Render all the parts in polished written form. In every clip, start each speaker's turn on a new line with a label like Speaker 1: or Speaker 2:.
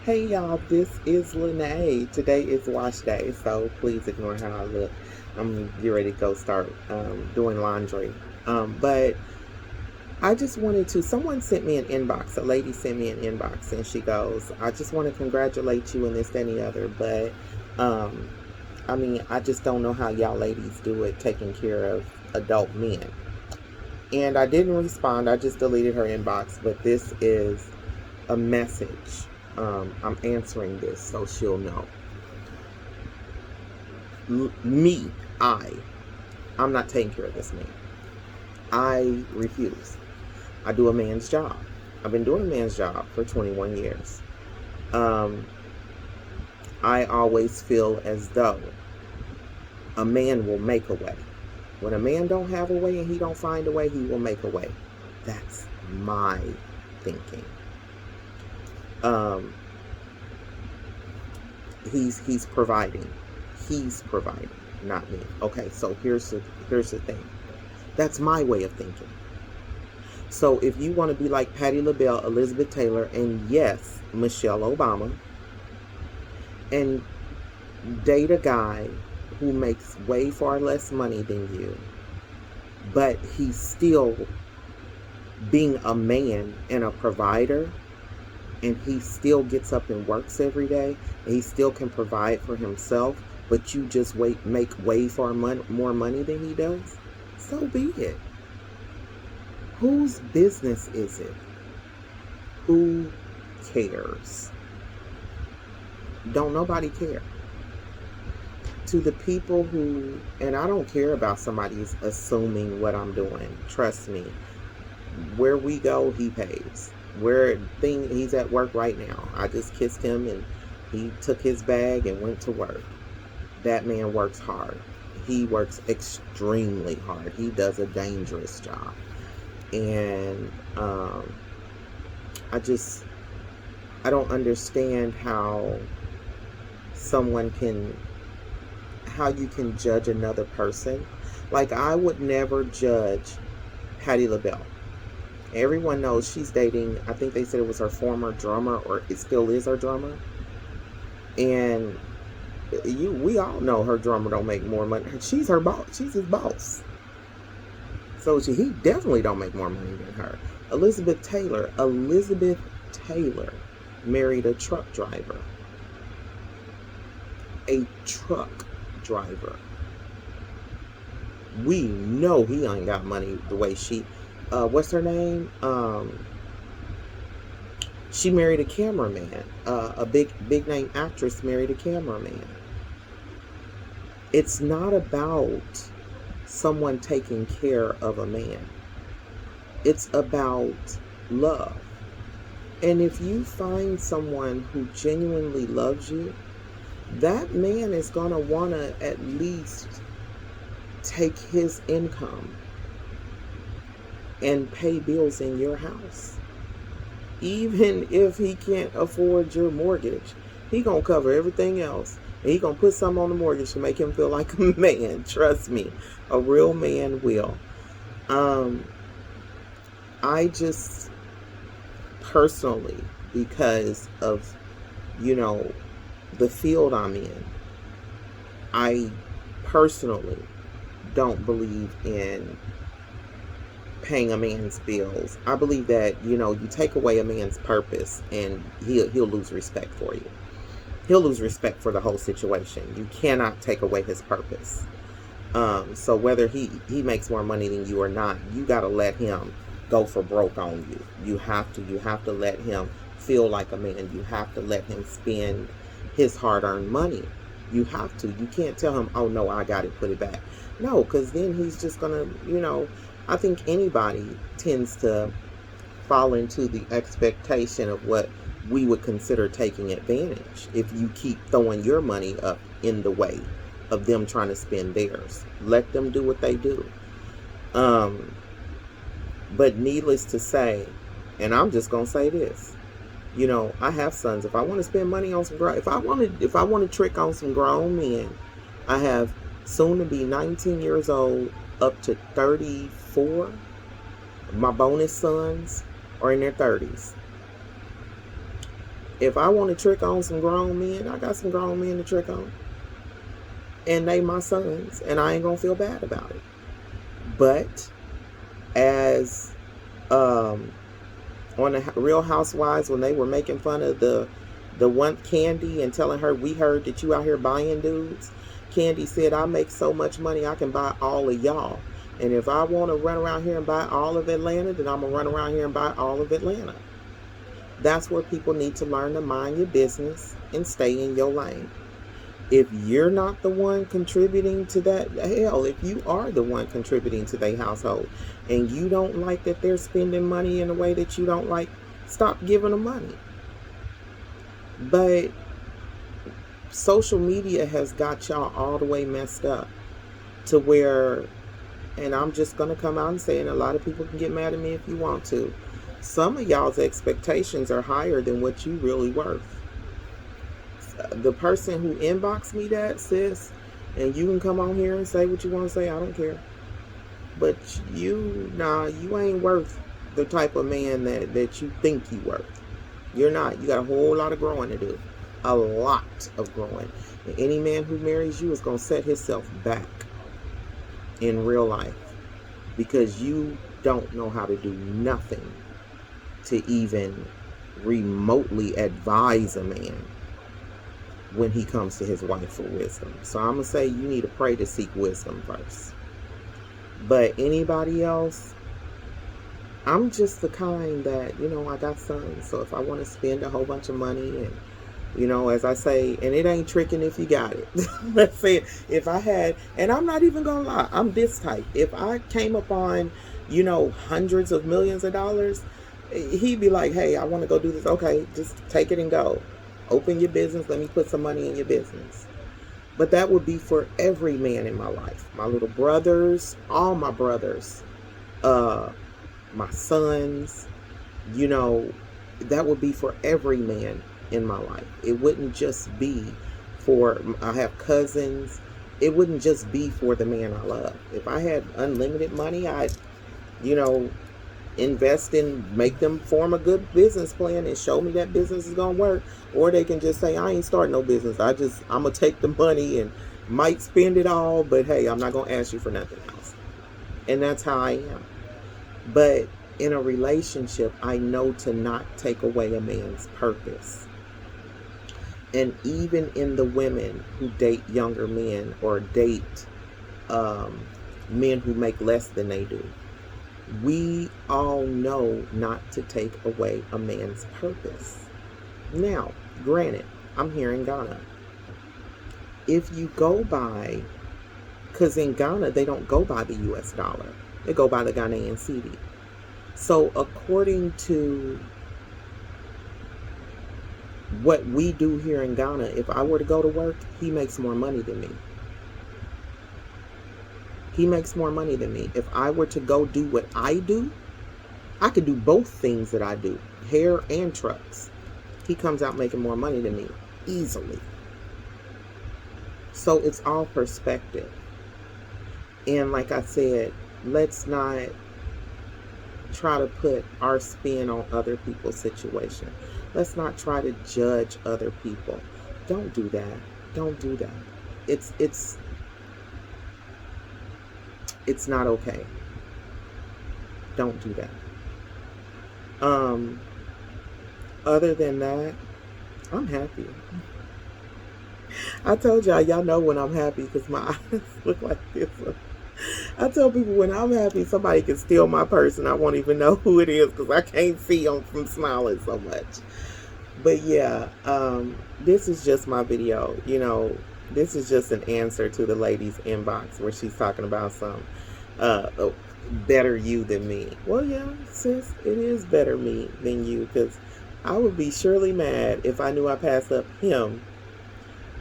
Speaker 1: Hey y'all, this is Lyne't. Today is wash day, so please ignore how I look. I'm getting ready to go start doing laundry. But I just wanted to, someone sent me an inbox. A lady sent me an inbox and she goes, I just want to congratulate you and this, that, and the other. But um, I mean, I just don't know how y'all ladies do it taking care of adult men. And I didn't respond, I just deleted her inbox. But this is a message. I'm answering this so she'll know. Me, I, I'm not taking care of this man. I refuse. I do a man's job. I've been doing a man's job for 21 years. Um, I always feel as though a man will make a way. When a man don't have a way and he don't find a way, he will make a way. That's my thinking. Um, he's providing. He's providing, not me. Okay, so here's the thing. That's my way of thinking. So if you want to be like Patti LaBelle, Elizabeth Taylor, and yes, Michelle Obama, and date a guy who makes way far less money than you, but he's still being a man and a provider, and he still gets up and works every day, and he still can provide for himself, but you just make way far more money than he does, so be it. Whose business is it? Who cares? Don't nobody care. To the people who, and I don't care about somebody's assuming what I'm doing. Trust me. Where we go, he pays. He's at work right now. I just kissed him and he took his bag and went to work. That man works hard. He works extremely hard. He does a dangerous job. And I just, I don't understand how someone can, how you can judge another person. Like, I would never judge Patti LaBelle. Everyone knows she's dating, I think they said it was her former drummer, or it still is her drummer. And we all know her drummer don't make more money. She's her boss. She's his boss. So he definitely don't make more money than her. Elizabeth Taylor married a truck driver. A truck driver. We know he ain't got money the way she, what's her name? She married a cameraman. A big name actress married a cameraman. It's not about someone taking care of a man. It's about love. And if you find someone who genuinely loves you, that man is going to want to at least take his income and pay bills in your house. Even if he can't afford your mortgage, he going to cover everything else. And he going to put some on the mortgage to make him feel like a man. Trust me, a real man will. I just personally, because of, you know, the field I'm in, I personally don't believe in paying a man's bills. I believe that, you take away a man's purpose and he'll lose respect for you. He'll lose respect for the whole situation. You cannot take away his purpose. So whether he makes more money than you or not, you got to let him go for broke on you. You have to let him feel like a man. You have to let him spend his hard-earned money. You have to. You can't tell him, oh no, I got it, put it back. No, because then he's just gonna, I think anybody tends to fall into the expectation of what we would consider taking advantage if you keep throwing your money up in the way of them trying to spend theirs. Let them do what they do. But needless to say, and I'm just gonna say this, I have sons. If I want to spend money on if I want to trick on some grown men, I have soon to be 19 years old up to 34. My bonus sons are in their 30s. If I want to trick on some grown men, I got some grown men to trick on. And they my sons, and I ain't gonna feel bad about it. But as on the Real Housewives, when they were making fun of the one Candy and telling her, we heard that you out here buying dudes, Candy said, I make so much money I can buy all of y'all. And if I want to run around here and buy all of Atlanta, then I'm going to run around here and buy all of Atlanta. That's where people need to learn to mind your business and stay in your lane. If you're not the one contributing to that, hell, if you are the one contributing to their household and you don't like that they're spending money in a way that you don't like, stop giving them money. But social media has got y'all all the way messed up to where, and I'm just going to come out and say, and a lot of people can get mad at me if you want to, some of y'all's expectations are higher than what you really worth. The person who inboxed me that, sis, and you can come on here and say what you want to say, I don't care. But you ain't worth the type of man that you think you worth. You're not. You got a whole lot of growing to do. A lot of growing. And any man who marries you is going to set himself back in real life because you don't know how to do nothing to even remotely advise a man when he comes to his wife for wisdom. So I'm going to say you need to pray to seek wisdom first. But anybody else, I'm just the kind that, I got sons. So if I want to spend a whole bunch of money and, as I say, and it ain't tricking if you got it. Let's say if I had, and I'm not even going to lie, I'm this type. If I came upon, hundreds of millions of dollars, he'd be like, hey, I want to go do this. Okay, just take it and go. Open your business. Let me put some money in your business. But that would be for every man in my life. My little brothers, all my brothers, my sons, that would be for every man in my life. It wouldn't just be for, I have cousins. It wouldn't just be for the man I love. If I had unlimited money, I'd, invest in, make them form a good business plan and show me that business is going to work. Or they can just say, I ain't starting no business. I'm going to take the money and might spend it all. But hey, I'm not going to ask you for nothing else. And that's how I am. But in a relationship, I know to not take away a man's purpose. And even in the women who date younger men or date men who make less than they do, we all know not to take away a man's purpose. Now, granted, I'm here in Ghana. If you go by, because in Ghana, they don't go by the US dollar. They go by the Ghanaian cedi. So according to what we do here in Ghana, if I were to go to work, he makes more money than me. He makes more money than me. If I were to go do what I do, I could do both things that I do, hair and trucks. He comes out making more money than me, easily. So it's all perspective. And like I said, let's not try to put our spin on other people's situation. Let's not try to judge other people. Don't do that. Don't do that. It's not okay. Don't do that. Other than that, I'm happy. I told y'all know when I'm happy because my eyes look like this. I tell people when I'm happy, somebody can steal my purse and I won't even know who it is because I can't see them from smiling so much. But yeah, this is just my video. This is just an answer to the lady's inbox where she's talking about some better you than me. Well, yeah, sis, it is better me than you because I would be surely mad if I knew I passed up him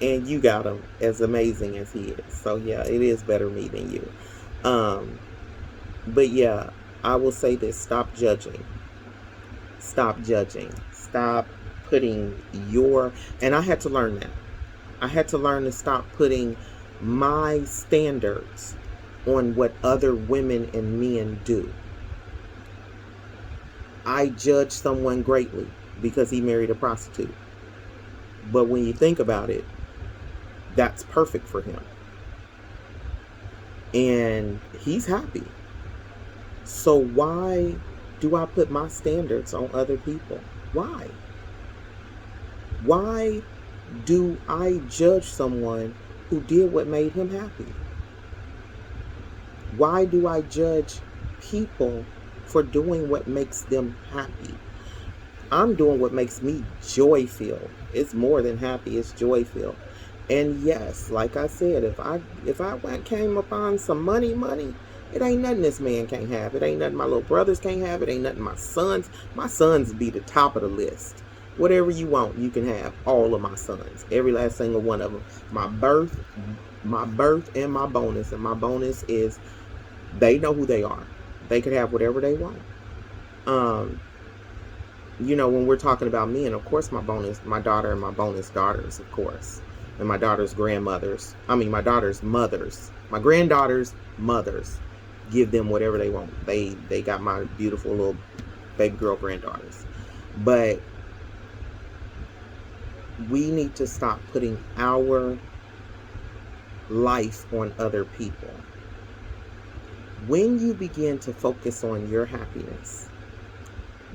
Speaker 1: and you got him as amazing as he is. So yeah, it is better me than you. But yeah, I will say this: stop judging. Stop judging. Stop putting your, and I had to learn that. I had to learn to stop putting my standards on what other women and men do. I judge someone greatly because he married a prostitute. But when you think about it, that's perfect for him. And he's happy. So why do I put my standards on other people? Why? Why do I judge someone who did what made him happy? Why do I judge people for doing what makes them happy? I'm doing what makes me joy filled. It's more than happy, it's joy filled. And yes, like I said, if I came upon some money, it ain't nothing this man can't have. It ain't nothing my little brothers can't have. It ain't nothing my sons. My sons be the top of the list. Whatever you want, you can have all of my sons. Every last single one of them. My birth and my bonus. And my bonus is they know who they are. They could have whatever they want. When we're talking about me, and of course my daughter and my bonus daughters, of course. And my daughter's grandmothers. My daughter's mothers. My granddaughters' mothers. Give them whatever they want. They got my beautiful little baby girl granddaughters. But we need to stop putting our life on other people. When you begin to focus on your happiness,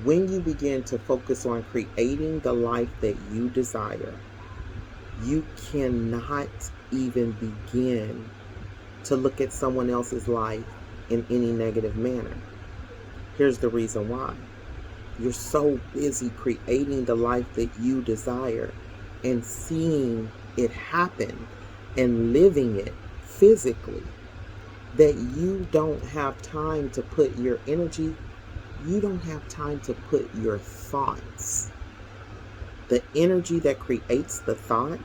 Speaker 1: when you begin to focus on creating the life that you desire, you cannot even begin to look at someone else's life in any negative manner. Here's the reason why. You're so busy creating the life that you desire and seeing it happen and living it physically that you don't have time to put your energy, you don't have time to put your thoughts. The energy that creates the thought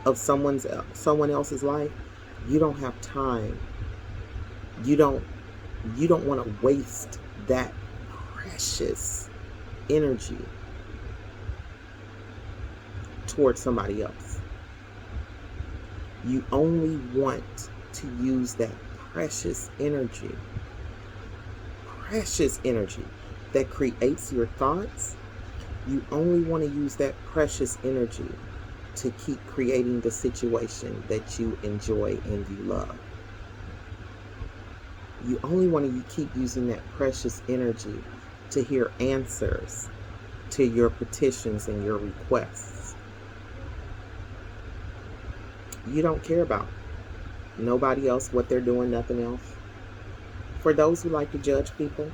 Speaker 1: of someone else's life, you don't have time. You don't want to waste that precious energy towards somebody else. You only want to use that precious energy that creates your thoughts. You only want to use that precious energy to keep creating the situation that you enjoy and you love. You only want to keep using that precious energy to hear answers to your petitions and your requests. You don't care about nobody else, what they're doing, nothing else. For those who like to judge people,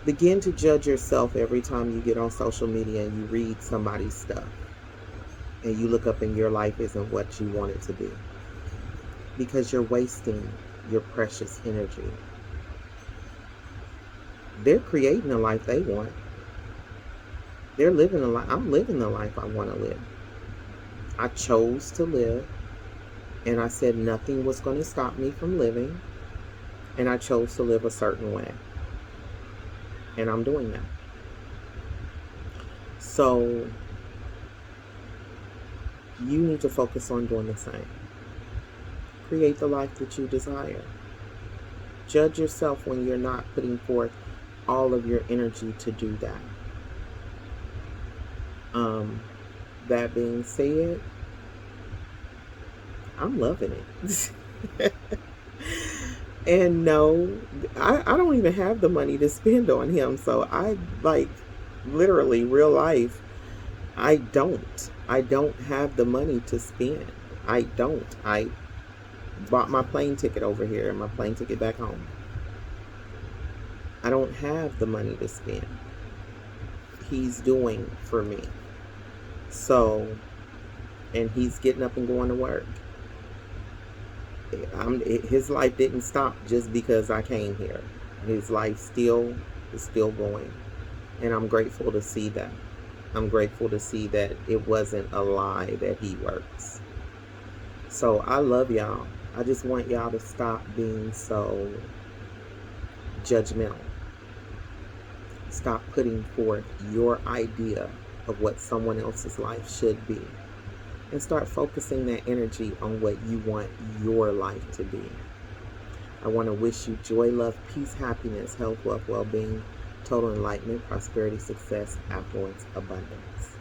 Speaker 1: begin to judge yourself every time you get on social media and you read somebody's stuff and you look up and your life isn't what you want it to be, because you're wasting your precious energy. They're creating the life they want. They're living a life. I'm living the life I want to live. I chose to live, and I said nothing was going to stop me from living, and I chose to live a certain way. And I'm doing that. So you need to focus on doing the same. Create the life that you desire. Judge yourself when you're not putting forth all of your energy to do that. That being said, I'm loving it. And no, I don't even have the money to spend on him. So I literally real life, I don't have the money to spend. I bought my plane ticket over here and my plane ticket back home. I don't have the money to spend. He's doing for me. So, and he's getting up and going to work. His life didn't stop just because I came here. His life is still going. And I'm grateful to see that. I'm grateful to see that it wasn't a lie that he works. So I love y'all. I just want y'all to stop being so judgmental. Stop putting forth your idea of what someone else's life should be. And start focusing that energy on what you want your life to be. I want to wish you joy, love, peace, happiness, health, wealth, well-being, total enlightenment, prosperity, success, affluence, abundance.